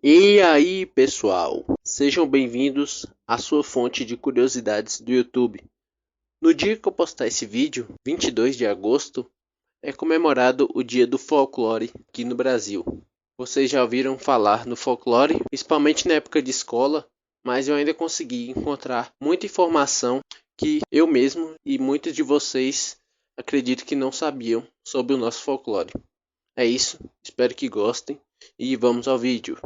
E aí, pessoal, sejam bem-vindos à sua fonte de curiosidades do YouTube. No dia que eu postar esse vídeo, 22 de agosto, é comemorado o Dia do Folclore aqui no Brasil. Vocês já ouviram falar no folclore, principalmente na época de escola, mas eu ainda consegui encontrar muita informação que eu mesmo e muitos de vocês acredito que não sabiam sobre o nosso folclore. É isso, espero que gostem e vamos ao vídeo.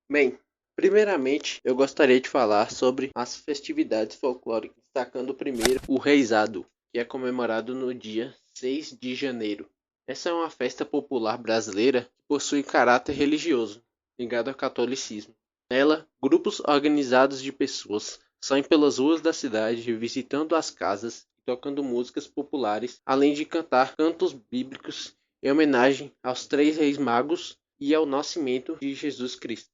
Bem, primeiramente eu gostaria de falar sobre as festividades folclóricas, destacando primeiro o Reisado, que é comemorado no dia 6 de janeiro. Essa é uma festa popular brasileira que possui caráter religioso, ligado ao catolicismo. Nela, grupos organizados de pessoas saem pelas ruas da cidade, visitando as casas e tocando músicas populares, além de cantar cantos bíblicos em homenagem aos três reis magos e ao nascimento de Jesus Cristo.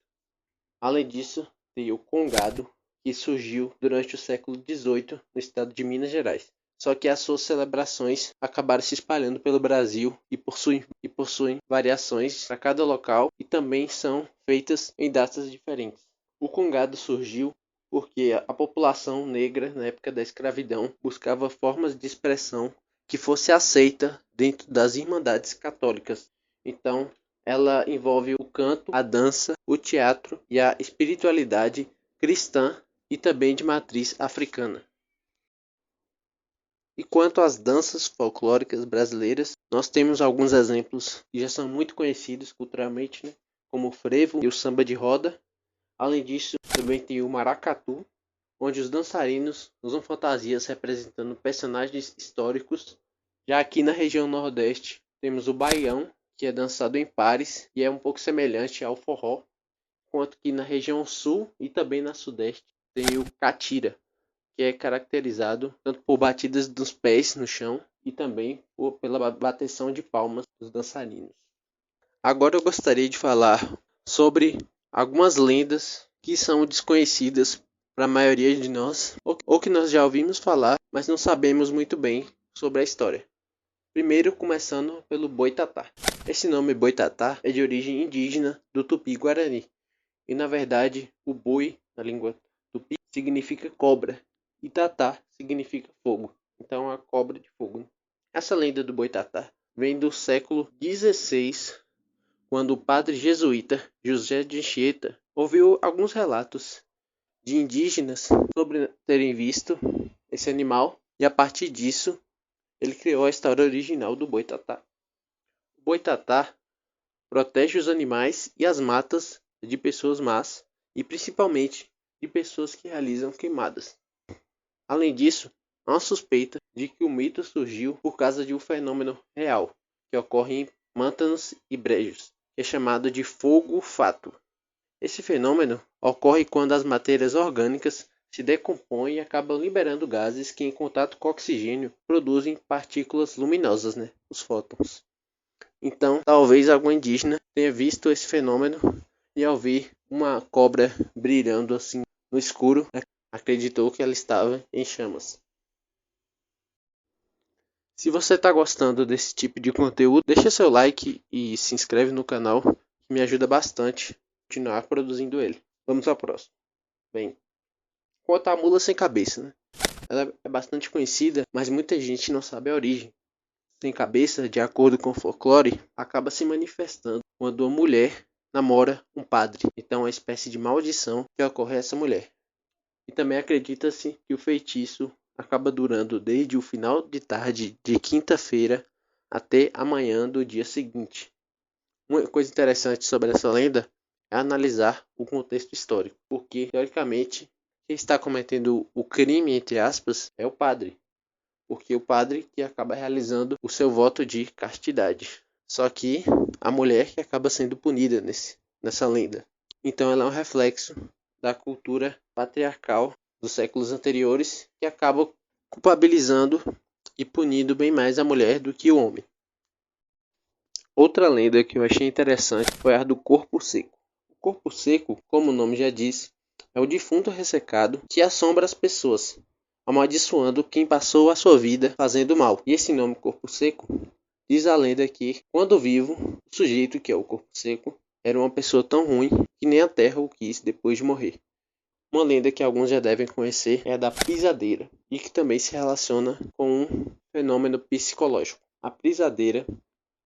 Além disso, tem o Congado, que surgiu durante o século XVIII no estado de Minas Gerais. Só que as suas celebrações acabaram se espalhando pelo Brasil e possuem variações para cada local e também são feitas em datas diferentes. O Congado surgiu porque a população negra, na época da escravidão, buscava formas de expressão que fosse aceita dentro das irmandades católicas. Então, ela envolve o canto, a dança, o teatro e a espiritualidade cristã e também de matriz africana. E quanto às danças folclóricas brasileiras, nós temos alguns exemplos que já são muito conhecidos culturalmente, né? Como o frevo e o samba de roda. Além disso, também tem o maracatu, onde os dançarinos usam fantasias representando personagens históricos. Já aqui na região Nordeste, temos o baião, que é dançado em pares e é um pouco semelhante ao forró, enquanto que na região Sul e também na Sudeste tem o catira, que é caracterizado tanto por batidas dos pés no chão e também pela bateção de palmas dos dançarinos. Agora eu gostaria de falar sobre algumas lendas que são desconhecidas para a maioria de nós, ou que nós já ouvimos falar, mas não sabemos muito bem sobre a história. Primeiro, começando pelo Boitatá. Esse nome Boitatá é de origem indígena do Tupi-Guarani, e na verdade o boi, na língua tupi, significa cobra, e tatá significa fogo, então a cobra de fogo. Essa lenda do Boitatá vem do século XVI, quando o padre jesuíta José de Anchieta ouviu alguns relatos de indígenas sobre terem visto esse animal, e a partir disso ele criou a história original do Boitatá. O Boitatá protege os animais e as matas de pessoas más e principalmente de pessoas que realizam queimadas. Além disso, há uma suspeita de que o mito surgiu por causa de um fenômeno real que ocorre em pântanos e brejos, que é chamado de fogo-fato. Esse fenômeno ocorre quando as matérias orgânicas se decompõem e acabam liberando gases que, em contato com o oxigênio, produzem partículas luminosas, os fótons. Então, talvez algum indígena tenha visto esse fenômeno e, ao ver uma cobra brilhando assim no escuro, acreditou que ela estava em chamas. Se você está gostando desse tipo de conteúdo, deixa seu like e se inscreve no canal, que me ajuda bastante a continuar produzindo ele. Vamos ao próximo. Bem, quanto à mula sem cabeça, ela é bastante conhecida, mas muita gente não sabe a origem. Sem cabeça, de acordo com o folclore, acaba se manifestando quando uma mulher namora um padre. Então é uma espécie de maldição que ocorre a essa mulher. E também acredita-se que o feitiço acaba durando desde o final de tarde de quinta-feira até amanhã do dia seguinte. Uma coisa interessante sobre essa lenda é analisar o contexto histórico, porque teoricamente quem está cometendo o crime, entre aspas, é o padre, porque o padre que acaba realizando o seu voto de castidade. Só que a mulher que acaba sendo punida nessa lenda. Então ela é um reflexo da cultura patriarcal dos séculos anteriores, que acaba culpabilizando e punindo bem mais a mulher do que o homem. Outra lenda que eu achei interessante foi a do corpo seco. O corpo seco, como o nome já diz, é o defunto ressecado que assombra as pessoas, amaldiçoando quem passou a sua vida fazendo mal. E esse nome, corpo seco, diz a lenda que, quando vivo, o sujeito, que é o corpo seco, era uma pessoa tão ruim que nem a terra o quis depois de morrer. Uma lenda que alguns já devem conhecer é a da pisadeira, e que também se relaciona com um fenômeno psicológico. A pisadeira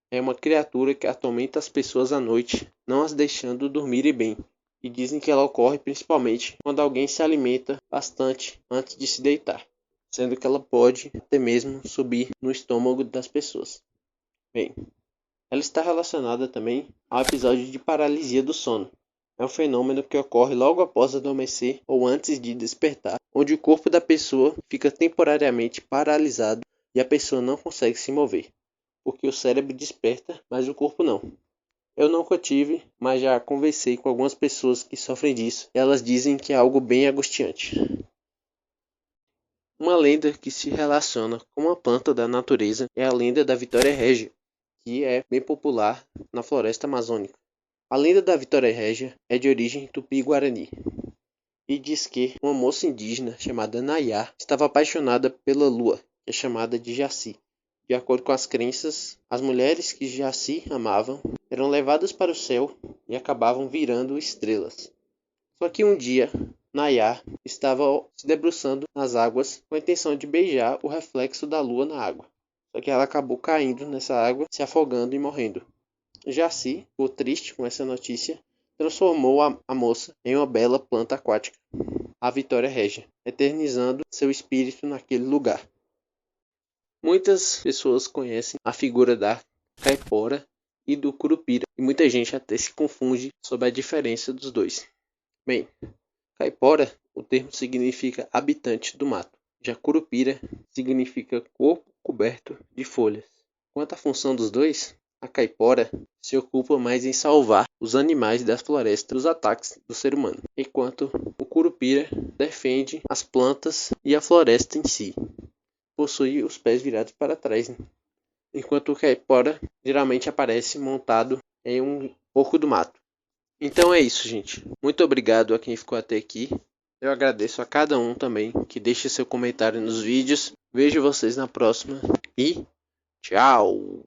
é uma criatura que atormenta as pessoas à noite, não as deixando dormirem bem, e dizem que ela ocorre principalmente quando alguém se alimenta bastante antes de se deitar, sendo que ela pode até mesmo subir no estômago das pessoas. Bem, ela está relacionada também ao episódio de paralisia do sono. É um fenômeno que ocorre logo após adormecer ou antes de despertar, onde o corpo da pessoa fica temporariamente paralisado e a pessoa não consegue se mover, porque o cérebro desperta, mas o corpo não. Eu nunca tive, mas já conversei com algumas pessoas que sofrem disso, e elas dizem que é algo bem angustiante. Uma lenda que se relaciona com uma planta da natureza é a lenda da Vitória Régia, que é bem popular na floresta amazônica. A lenda da Vitória Régia é de origem tupi-guarani e diz que uma moça indígena chamada Nayá estava apaixonada pela lua, que é chamada de Jaci. De acordo com as crenças, as mulheres que Jaci amavam eram levadas para o céu e acabavam virando estrelas. Só que um dia, Nayá estava se debruçando nas águas com a intenção de beijar o reflexo da lua na água. Só que ela acabou caindo nessa água, se afogando e morrendo. Jaci, ficou triste com essa notícia, transformou a moça em uma bela planta aquática, a Vitória Régia, eternizando seu espírito naquele lugar. Muitas pessoas conhecem a figura da caipora e do curupira, e muita gente até se confunde sobre a diferença dos dois. Bem, caipora, o termo significa habitante do mato, já curupira significa corpo coberto de folhas. Quanto à função dos dois, a caipora se ocupa mais em salvar os animais das florestas dos ataques do ser humano, enquanto o curupira defende as plantas e a floresta em si. Possui os pés virados para trás, enquanto o caipora geralmente aparece montado em um porco do mato. Então é isso, gente. Muito obrigado a quem ficou até aqui. Eu agradeço a cada um também que deixa seu comentário nos vídeos. Vejo vocês na próxima e tchau!